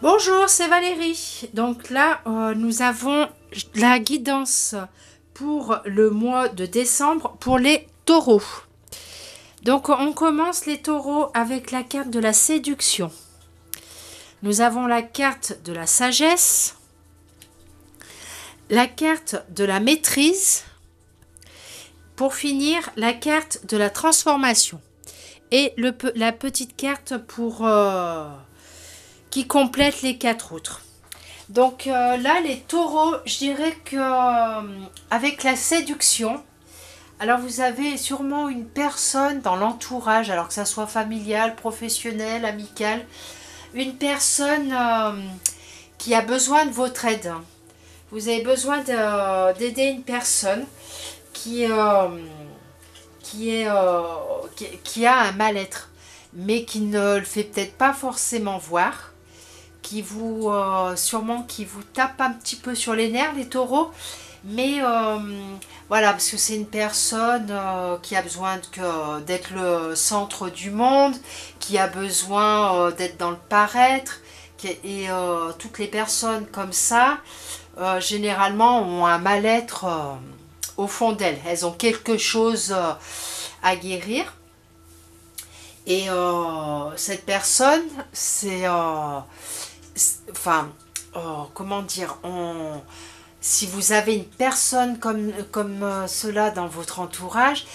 Bonjour, c'est Valérie. Donc là, nous avons la guidance pour le mois de décembre pour les taureaux. Donc on commence les taureaux avec la carte de la séduction. Nous avons la carte de la sagesse, la carte de la maîtrise, pour finir la carte de la transformation et la petite carte pour qui complète les quatre autres. Donc là, les taureaux, je dirais que avec la séduction, alors vous avez sûrement une personne dans l'entourage, alors que ça soit familial, professionnel, amical, une personne qui a besoin de votre aide. Vous avez besoin d'aider une personne qui, qui a un mal-être, mais qui ne le fait peut-être pas forcément voir, qui vous sûrement qui vous tape un petit peu sur les nerfs, les taureaux, mais voilà, parce que c'est une personne qui a besoin d'être le centre du monde, qui a besoin d'être dans le paraître, et toutes les personnes comme ça généralement ont un mal-être au fond d'elles. Elles ont quelque chose à guérir, et cette personne, c'est enfin, comment dire, si vous avez une personne comme cela dans votre entourage,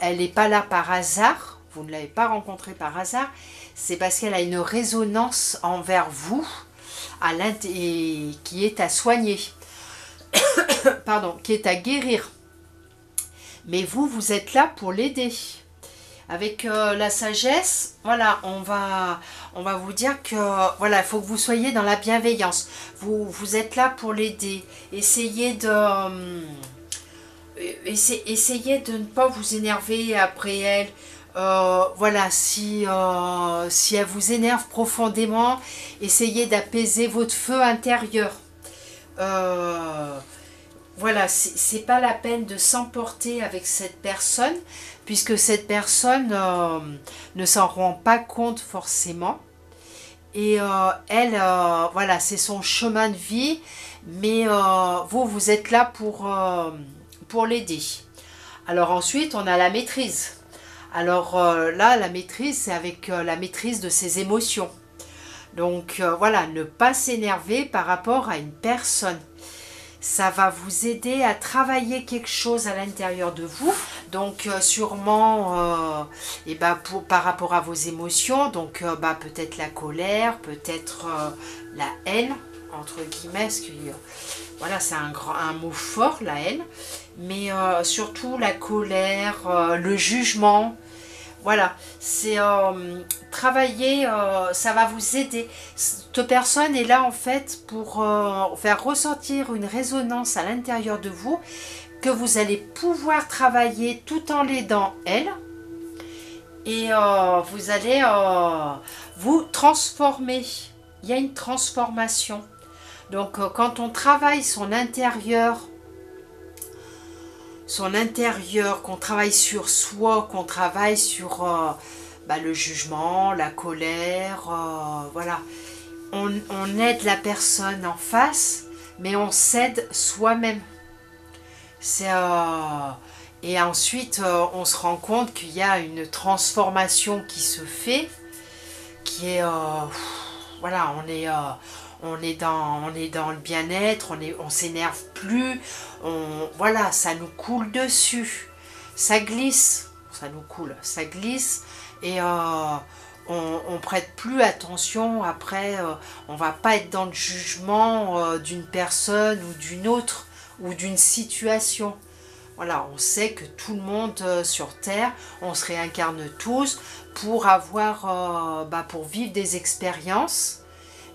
elle n'est pas là par hasard, vous ne l'avez pas rencontrée par hasard, c'est parce qu'elle a une résonance envers vous et qui est à soigner, pardon, qui est à guérir. Mais vous êtes là pour l'aider. Avec la sagesse, voilà, on va vous dire que voilà, il faut que vous soyez dans la bienveillance. Vous êtes là pour l'aider. Essayez de ne pas vous énerver après elle. Voilà, si elle vous énerve profondément, essayez d'apaiser votre feu intérieur. Voilà, c'est pas la peine de s'emporter avec cette personne, puisque cette personne ne s'en rend pas compte forcément. Et elle, voilà, c'est son chemin de vie, mais vous êtes là pour l'aider. Alors ensuite, on a la maîtrise. Alors là, la maîtrise, c'est avec la maîtrise de ses émotions. Donc voilà, ne pas s'énerver par rapport à une personne. Ça va vous aider à travailler quelque chose à l'intérieur de vous, donc sûrement par rapport à vos émotions, donc peut-être la colère, peut-être la haine, entre guillemets, parce que voilà, c'est un mot fort, la haine, mais surtout la colère, le jugement. Voilà, c'est travailler, ça va vous aider. Cette personne est là en fait pour faire ressentir une résonance à l'intérieur de vous que vous allez pouvoir travailler tout en l'aidant elle. Et vous allez vous transformer. Il y a une transformation. Donc quand on travaille son intérieur, qu'on travaille sur soi, qu'on travaille sur le jugement, la colère, voilà. On aide la personne en face, mais on s'aide soi-même. Et ensuite, on se rend compte qu'il y a une transformation qui se fait, qui est... voilà, on est dans le bien-être, on s'énerve plus, voilà, ça nous coule dessus, ça glisse, ça nous coule, ça glisse, et on prête plus attention. Après, on va pas être dans le jugement d'une personne ou d'une autre, ou d'une situation. Voilà, on sait que tout le monde sur Terre, on se réincarne tous pour pour vivre des expériences.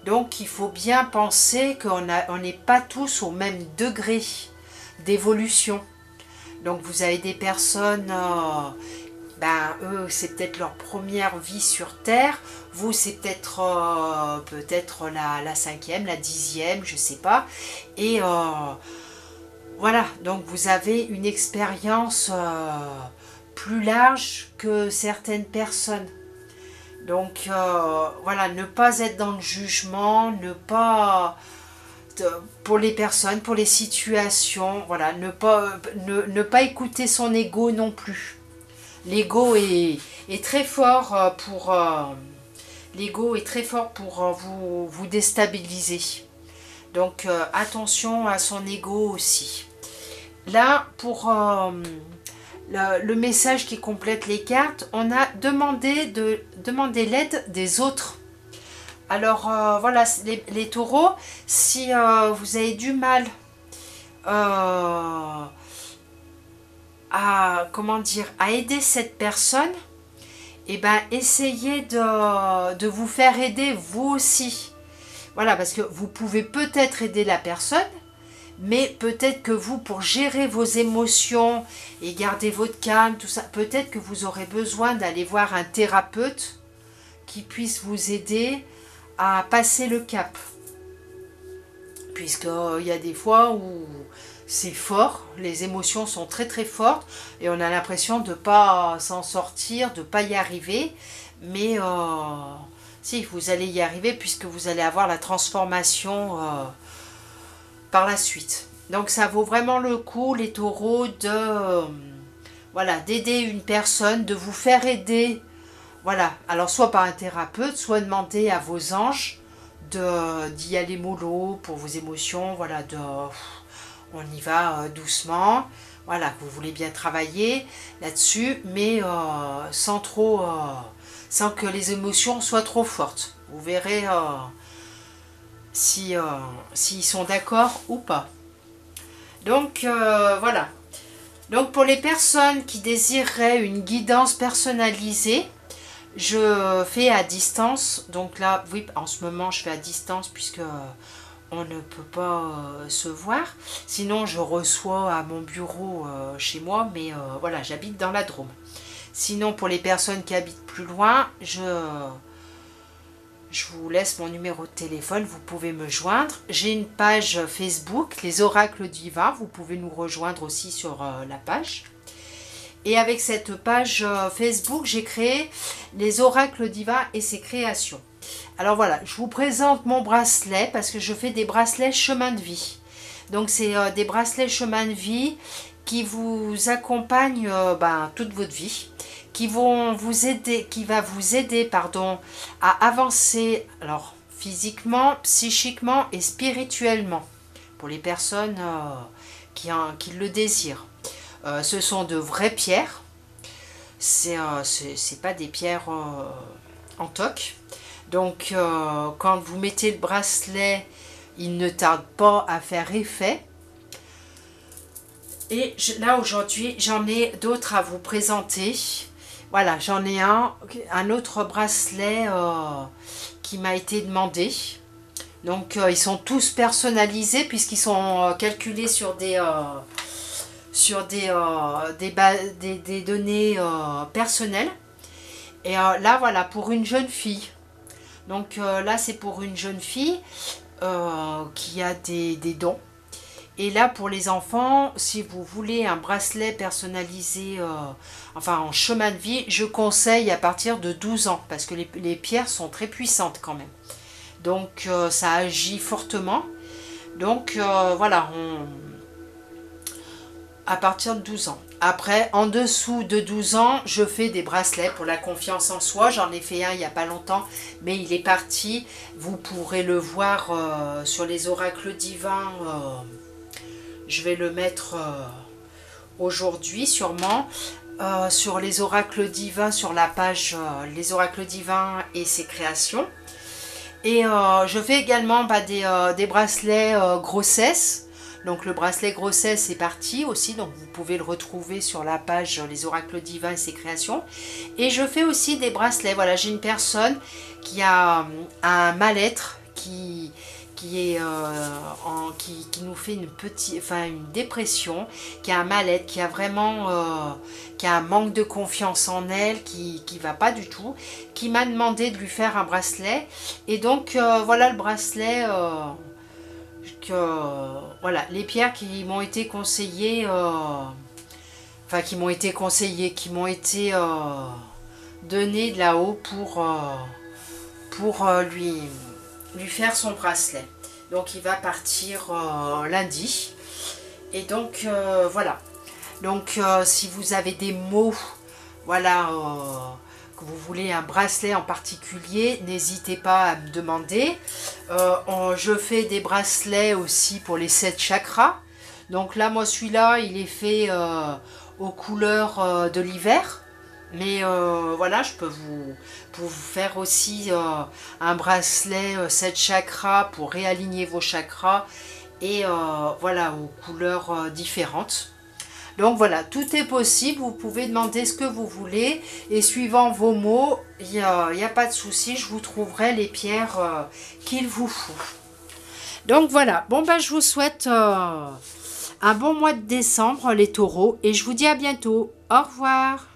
Donc il faut bien penser qu'on n'est pas tous au même degré d'évolution. Donc vous avez des personnes, eux c'est peut-être leur première vie sur Terre, vous c'est peut-être la cinquième, la dixième, je sais pas. Et voilà, donc vous avez une expérience plus large que certaines personnes. Donc voilà, ne pas être dans le jugement, ne pas pour les personnes, pour les situations, voilà, ne pas écouter son ego non plus. L'ego est très fort l'ego est très fort pour vous déstabiliser. Donc attention à son ego aussi. Là, pour le message qui complète les cartes, on a demandé l'aide des autres. Alors voilà, les taureaux, si vous avez du mal comment dire, à aider cette personne, et ben essayez de vous faire aider vous aussi. Voilà, parce que vous pouvez peut-être aider la personne, mais peut-être que vous, pour gérer vos émotions et garder votre calme, tout ça, peut-être que vous aurez besoin d'aller voir un thérapeute qui puisse vous aider à passer le cap. Puisqu'il y a des fois où c'est fort, les émotions sont très très fortes et on a l'impression de ne pas s'en sortir, de ne pas y arriver. Mais si, vous allez y arriver puisque vous allez avoir la transformation par la suite. Donc ça vaut vraiment le coup, les taureaux, voilà, d'aider une personne, de vous faire aider. Voilà, alors soit par un thérapeute, soit demander à vos anges d'y aller mollo pour vos émotions. Voilà, on y va doucement. Voilà, vous voulez bien travailler là-dessus, mais sans que les émotions soient trop fortes. Vous verrez s'ils sont d'accord ou pas. Donc voilà. Donc pour les personnes qui désireraient une guidance personnalisée, je fais à distance. Donc là, oui, en ce moment, je fais à distance puisque on ne peut pas se voir. Sinon, je reçois à mon bureau chez moi, mais voilà, j'habite dans la Drôme. Sinon, pour les personnes qui habitent plus loin, je vous laisse mon numéro de téléphone, vous pouvez me joindre. J'ai une page Facebook, les oracles divins, vous pouvez nous rejoindre aussi sur la page. Et avec cette page Facebook, j'ai créé les oracles divins et ses créations. Alors voilà, je vous présente mon bracelet parce que je fais des bracelets chemin de vie. Donc c'est des bracelets chemin de vie qui vous accompagnent toute votre vie, qui va vous aider à avancer alors physiquement, psychiquement et spirituellement pour les personnes qui le désirent. Ce sont de vraies pierres, c'est pas des pierres en toc. Donc quand vous mettez le bracelet, il ne tarde pas à faire effet. Et là aujourd'hui, j'en ai d'autres à vous présenter. Voilà, j'en ai un autre bracelet qui m'a été demandé. Donc ils sont tous personnalisés puisqu'ils sont calculés sur des données personnelles. Et là, voilà, pour une jeune fille. Donc là, c'est pour une jeune fille qui a des dons. Et là, pour les enfants, si vous voulez un bracelet personnalisé, en chemin de vie, je conseille à partir de 12 ans. Parce que les pierres sont très puissantes quand même. Donc ça agit fortement. Donc voilà, à partir de 12 ans. Après, en dessous de 12 ans, je fais des bracelets pour la confiance en soi. J'en ai fait un il n'y a pas longtemps, mais il est parti. Vous pourrez le voir sur les oracles divins. Je vais le mettre aujourd'hui sûrement. Sur les oracles divins, sur la page les oracles divins et ses créations. Et je fais également des bracelets grossesse. Donc le bracelet grossesse est parti aussi, donc vous pouvez le retrouver sur la page les oracles divins et ses créations. Et je fais aussi des bracelets. Voilà, j'ai une personne qui a un mal-être qui nous fait une dépression, qui a un mal-être, qui a vraiment qui a un manque de confiance en elle, qui va pas du tout, qui m'a demandé de lui faire un bracelet. Et donc voilà le bracelet voilà, les pierres qui m'ont été conseillées, qui m'ont été donner de là-haut pour lui faire son bracelet. Donc il va partir lundi. Et donc voilà. Donc si vous avez des mots, voilà, que vous voulez un bracelet en particulier, n'hésitez pas à me demander. Je fais des bracelets aussi pour les 7 chakras. Donc là, moi celui-là, il est fait aux couleurs de l'hiver. Mais voilà, je peux vous faire aussi un bracelet 7 chakras pour réaligner vos chakras et voilà, aux couleurs différentes. Donc voilà, tout est possible, vous pouvez demander ce que vous voulez et suivant vos mots, il n'y a pas de souci, je vous trouverai les pierres qu'il vous faut. Donc voilà, bon ben je vous souhaite un bon mois de décembre les taureaux et je vous dis à bientôt. Au revoir.